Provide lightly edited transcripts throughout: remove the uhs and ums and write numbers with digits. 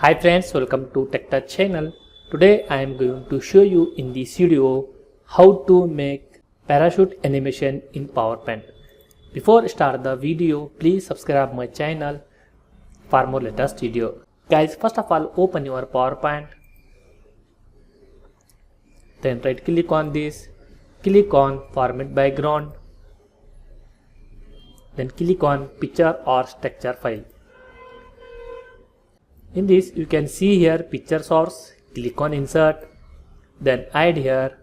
Hi friends, welcome to TechTouch channel. Today I am going to show you in this video how to make parachute animation in PowerPoint. Before start the video, please subscribe my channel for more latest video. Guys, first of all open your PowerPoint. Then right click on this, click on format background. Then click on picture or structure file. In this you can see here picture source, click on insert, then add here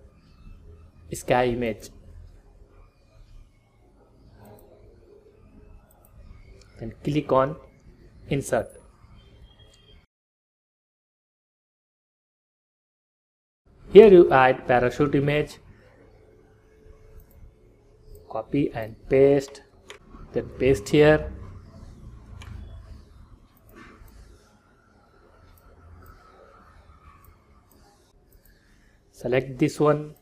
sky image. Then click on insert. Here you add parachute image, copy and paste, then paste here. Select this one,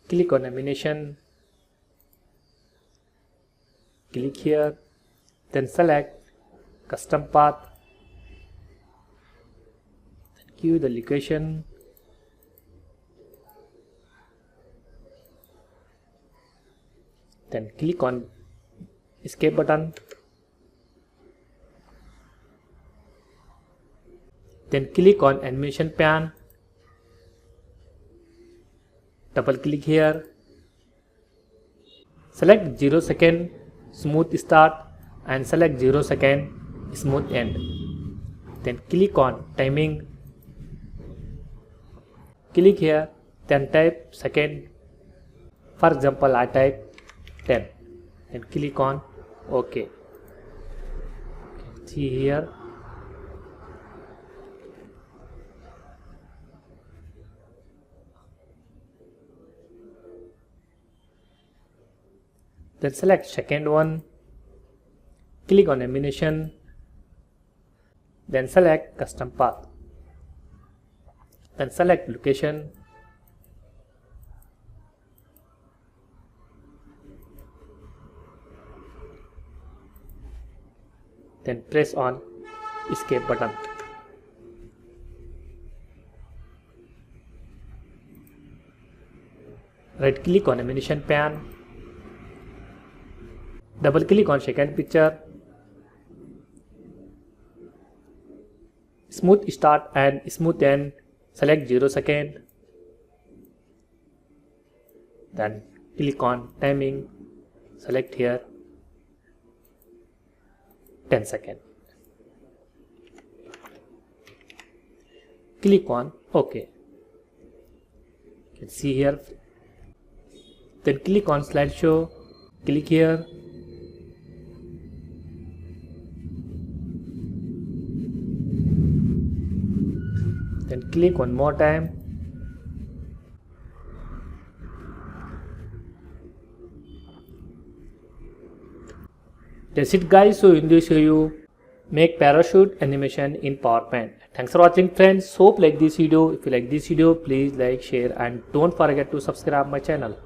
click on animation, click here, then select custom path, then give the location, then click on escape button, then click on animation pan. Double click here, select 0 second smooth start and select 0 second smooth end. Then click on timing, click here, then type second. For example, I type 10 and click on OK. See here. Then select second one, click on animation, then select custom path, then select location, then press on escape button. Right click on animation pan, double click on second picture, smooth start and smooth end, select 0 second, then click on timing, select here 10 second, click on OK. You can see here, then click on slideshow, click here, then click one more time, that's it guys. So in this you make parachute animation in PowerPoint. Thanks for watching friends. Hope like this video. If you like this video, please like, share and don't forget to subscribe my channel.